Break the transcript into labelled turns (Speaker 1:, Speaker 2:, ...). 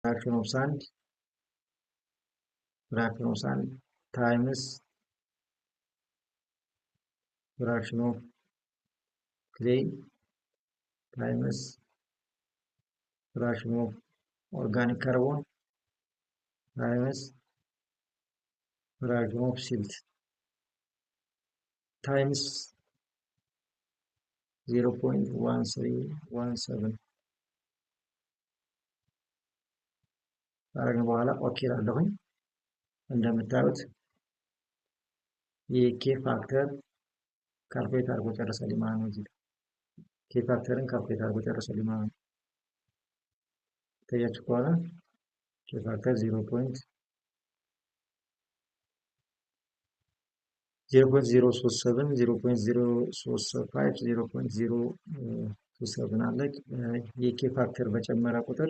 Speaker 1: fraction of sand times fraction of clay times fraction of organic carbon times fraction of silt times 0.1317 ካረግን በኋላ ኦኬ ላለሁኝ እንደምታዩት የኬ ፋክተር ካልኩሌት አድርጎ ጨርሰልኝ ማለት ነው። እዚህ ኬ ፋክተርን ካልኩሌት አድርጎ ጨርሰልኝ ማለት ነው። ታያችሁ ከሆነ ኬ ፋክተር 0.037 0.035 0.027 አለ። የኬ ፋክተር በጨመረ ቁጥር